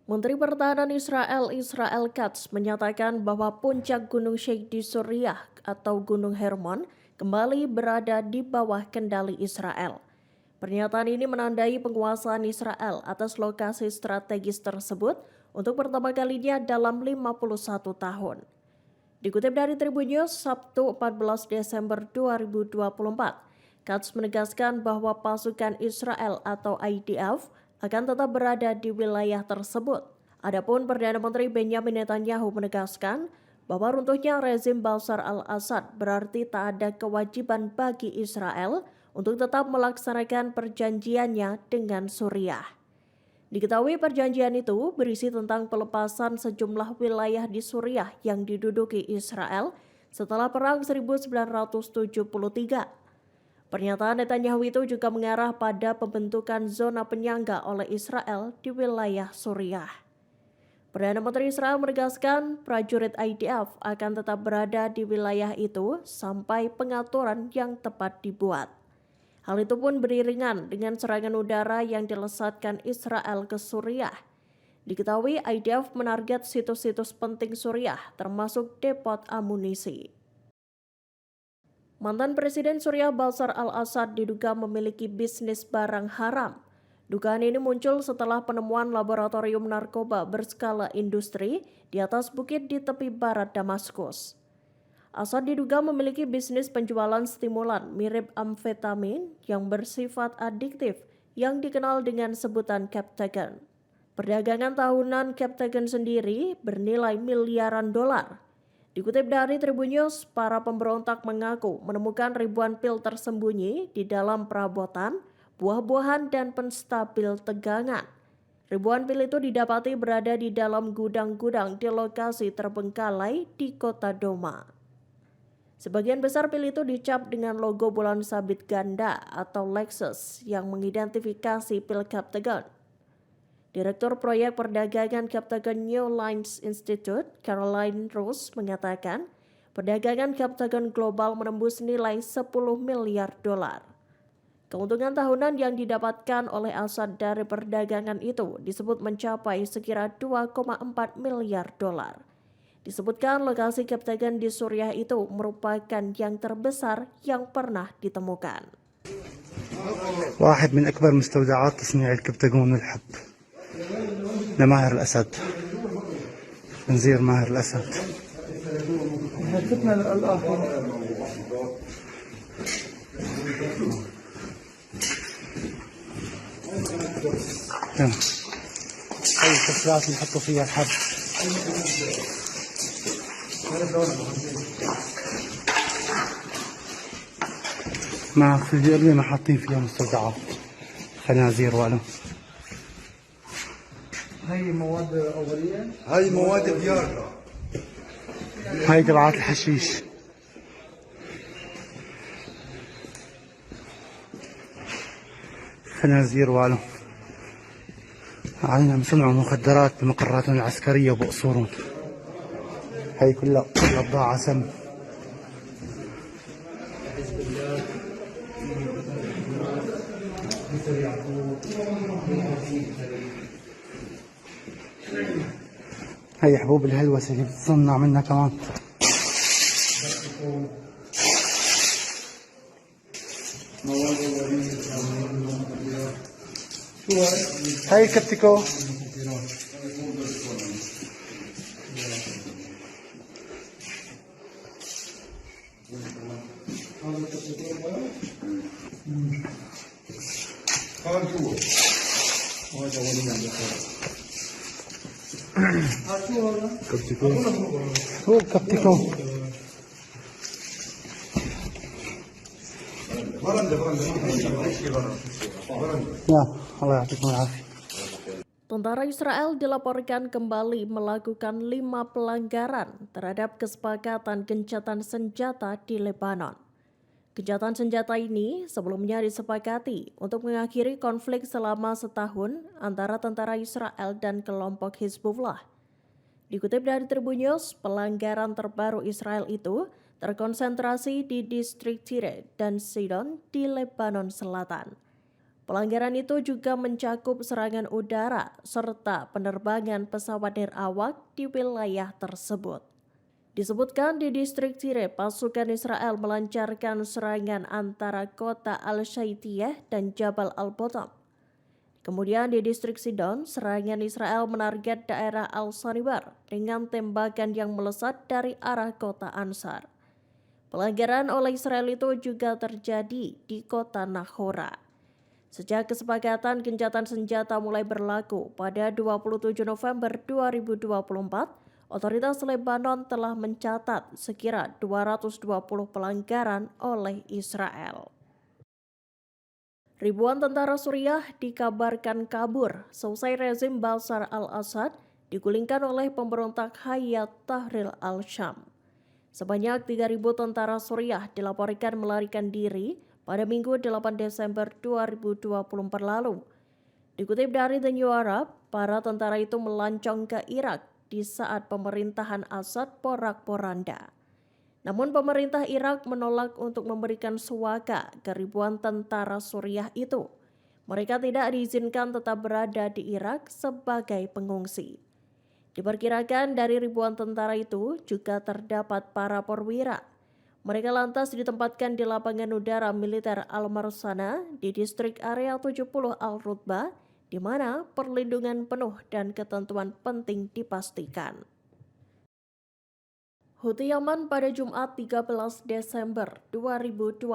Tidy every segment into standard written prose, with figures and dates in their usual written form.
Menteri Pertahanan Israel Katz menyatakan bahwa puncak Gunung Sheikh di Suriah atau Gunung Hermon kembali berada di bawah kendali Israel. Pernyataan ini menandai penguasaan Israel atas lokasi strategis tersebut untuk pertama kalinya dalam 51 tahun. Dikutip dari Tribun News Sabtu 14 Desember 2024, Katz menegaskan bahwa pasukan Israel atau IDF akan tetap berada di wilayah tersebut. Adapun Perdana Menteri Benjamin Netanyahu menegaskan bahwa runtuhnya rezim Bashar al-Assad berarti tak ada kewajiban bagi Israel untuk tetap melaksanakan perjanjiannya dengan Suriah. Diketahui perjanjian itu berisi tentang pelepasan sejumlah wilayah di Suriah yang diduduki Israel setelah Perang 1973. Pernyataan Netanyahu itu juga mengarah pada pembentukan zona penyangga oleh Israel di wilayah Suriah. Perdana Menteri Israel menegaskan prajurit IDF akan tetap berada di wilayah itu sampai pengaturan yang tepat dibuat. Hal itu pun beriringan dengan serangan udara yang dilesatkan Israel ke Suriah. Diketahui IDF menarget situs-situs penting Suriah termasuk depot amunisi. Mantan Presiden Suriah Bashar al-Assad diduga memiliki bisnis barang haram. Dugaan ini muncul setelah penemuan laboratorium narkoba berskala industri di atas bukit di tepi barat Damaskus. Assad diduga memiliki bisnis penjualan stimulan mirip amfetamin yang bersifat adiktif yang dikenal dengan sebutan Captagon. Perdagangan tahunan Captagon sendiri bernilai miliaran dolar. Dikutip dari Tribun News, para pemberontak mengaku menemukan ribuan pil tersembunyi di dalam perabotan, buah-buahan, dan penstabil tegangan. Ribuan pil itu didapati berada di dalam gudang-gudang di lokasi terbengkalai di kota Doma. Sebagian besar pil itu dicap dengan logo bulan sabit ganda atau Lexus yang mengidentifikasi pil Captagon. Direktur Proyek Perdagangan Captagon New Lines Institute, Caroline Rose, mengatakan perdagangan Captagon global menembus nilai 10 miliar dolar. Keuntungan tahunan yang didapatkan oleh Assad dari perdagangan itu disebut mencapai sekira 2,4 miliar dolar. Disebutkan lokasi Captagon di Suriah itu merupakan yang terbesar yang pernah ditemukan. واحد من أكبر مستودعات تصنيع الكبتاجون والحب لماهر الأسد، خنزير ماهر الأسد. هتفنا للآخر. هاي الكسرات اللي نحطوا فيها الحب. ما في الجيربي ما حاطين فيها مستودعات خنازير ولا. هاي مواد أولية؟ هاي مواد فياجرا. هاي تبعات الحشيش. خنازير والو. علينا صنعوا مخدرات بمقراتهم العسكرية وبقصورهم. هاي كلها بضاعة سم. هاي حبوب الهلوسة اللي بتصنع منها كمان. هاي كبتيكو. هو الكبتيكو. Ya, Allah ya'tikum al-afiyah. Tentara Israel dilaporkan kembali melakukan 5 pelanggaran terhadap kesepakatan gencatan senjata di Lebanon. Gencatan senjata ini sebelumnya disepakati untuk mengakhiri konflik selama setahun antara tentara Israel dan kelompok Hizbullah. Dikutip dari Tribun News, pelanggaran terbaru Israel itu terkonsentrasi di distrik Tire dan Sidon di Lebanon Selatan. Pelanggaran itu juga mencakup serangan udara serta penerbangan pesawat nirawak di wilayah tersebut. Disebutkan di distrik Tire, pasukan Israel melancarkan serangan antara kota Al-Shaitiyah dan Jabal Al-Botam. Kemudian di distrik Sidon, serangan Israel menarget daerah Al-Sanibar dengan tembakan yang melesat dari arah kota Ansar. Pelanggaran oleh Israel itu juga terjadi di kota Nahora. Sejak kesepakatan gencatan senjata mulai berlaku pada 27 November 2024, otoritas Lebanon telah mencatat sekira 220 pelanggaran oleh Israel. Ribuan tentara Suriah dikabarkan kabur seusai rezim Bashar al-Assad digulingkan oleh pemberontak Hayat Tahrir al-Syam. Sebanyak 3.000 tentara Suriah dilaporkan melarikan diri pada Minggu 8 Desember 2024 lalu. Dikutip dari The New Arab, para tentara itu melancong ke Irak di saat pemerintahan Assad porak-poranda. Namun pemerintah Irak menolak untuk memberikan suaka ke ribuan tentara Suriah itu. Mereka tidak diizinkan tetap berada di Irak sebagai pengungsi. Diperkirakan dari ribuan tentara itu juga terdapat para perwira. Mereka lantas ditempatkan di lapangan udara militer Al-Marsana di distrik area 70 Al-Rutbah, di mana perlindungan penuh dan ketentuan penting dipastikan. Houthi Yaman pada Jumat 13 Desember 2024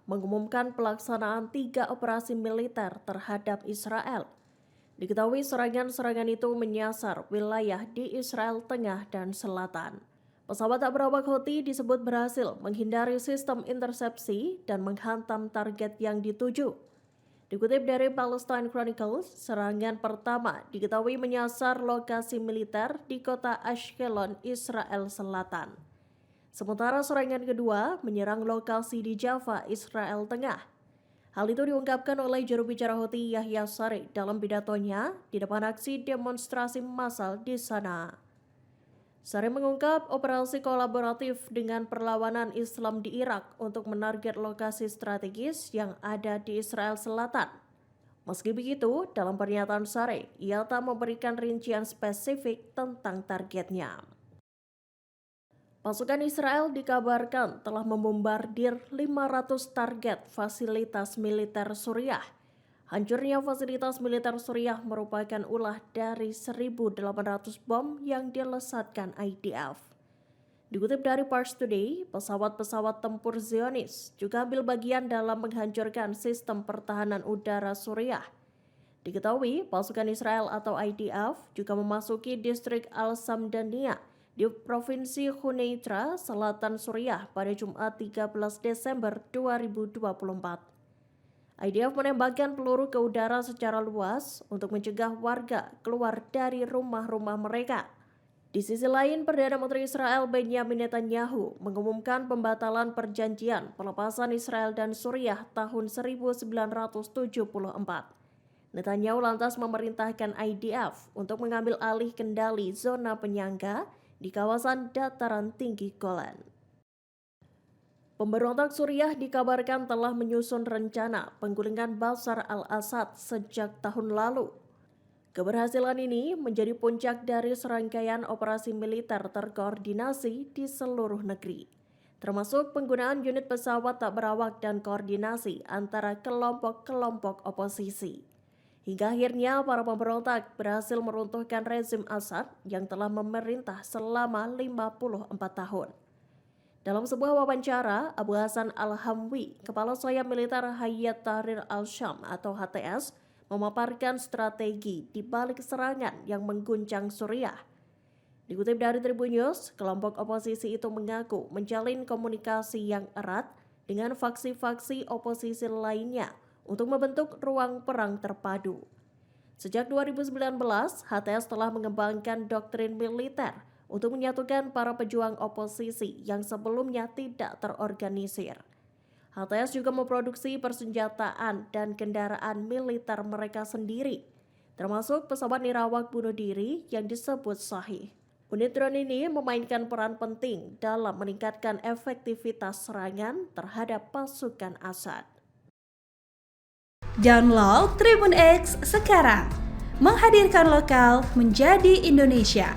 mengumumkan pelaksanaan 3 operasi militer terhadap Israel. Diketahui serangan-serangan itu menyasar wilayah di Israel Tengah dan Selatan. Pesawat tak berawak Houthi disebut berhasil menghindari sistem intersepsi dan menghantam target yang dituju. Dikutip dari Palestine Chronicles, serangan pertama diketahui menyasar lokasi militer di kota Ashkelon, Israel Selatan. Sementara serangan kedua menyerang lokasi di Jaffa, Israel Tengah. Hal itu diungkapkan oleh juru bicara Houthi Yahya Saree dalam pidatonya di depan aksi demonstrasi massal di sana. Saree mengungkap operasi kolaboratif dengan perlawanan Islam di Irak untuk menarget lokasi strategis yang ada di Israel Selatan. Meski begitu, dalam pernyataan Saree, ia tak memberikan rincian spesifik tentang targetnya. Pasukan Israel dikabarkan telah membombardir 500 target fasilitas militer Suriah. Hancurnya fasilitas militer Suriah merupakan ulah dari 1.800 bom yang dilesatkan IDF. Dikutip dari Pars Today, pesawat-pesawat tempur Zionis juga ambil bagian dalam menghancurkan sistem pertahanan udara Suriah. Diketahui, pasukan Israel atau IDF juga memasuki distrik Al-Samdaniya di Provinsi Huneitra, Selatan Suriah pada Jumat 13 Desember 2024. IDF menembakkan peluru ke udara secara luas untuk mencegah warga keluar dari rumah-rumah mereka. Di sisi lain, Perdana Menteri Israel Benjamin Netanyahu mengumumkan pembatalan perjanjian pelepasan Israel dan Suriah tahun 1974. Netanyahu lantas memerintahkan IDF untuk mengambil alih kendali zona penyangga di kawasan dataran tinggi Golan. Pemberontak Suriah dikabarkan telah menyusun rencana penggulingan Bashar al-Assad sejak tahun lalu. Keberhasilan ini menjadi puncak dari serangkaian operasi militer terkoordinasi di seluruh negeri, termasuk penggunaan unit pesawat tak berawak dan koordinasi antara kelompok-kelompok oposisi. Hingga akhirnya para pemberontak berhasil meruntuhkan rezim Assad yang telah memerintah selama 54 tahun. Dalam sebuah wawancara, Abu Hasan Al-Hamwi, Kepala Sayap Militer Hayat Tahrir al-Syam atau HTS, memaparkan strategi di balik serangan yang mengguncang Suriah. Dikutip dari Tribun News, kelompok oposisi itu mengaku menjalin komunikasi yang erat dengan faksi-faksi oposisi lainnya untuk membentuk ruang perang terpadu. Sejak 2019, HTS telah mengembangkan doktrin militer untuk menyatukan para pejuang oposisi yang sebelumnya tidak terorganisir. HTS juga memproduksi persenjataan dan kendaraan militer mereka sendiri, termasuk pesawat nirawak bunuh diri yang disebut Shahih. Unit drone ini memainkan peran penting dalam meningkatkan efektivitas serangan terhadap pasukan Assad. Download Tribun X sekarang. Menghadirkan lokal menjadi Indonesia.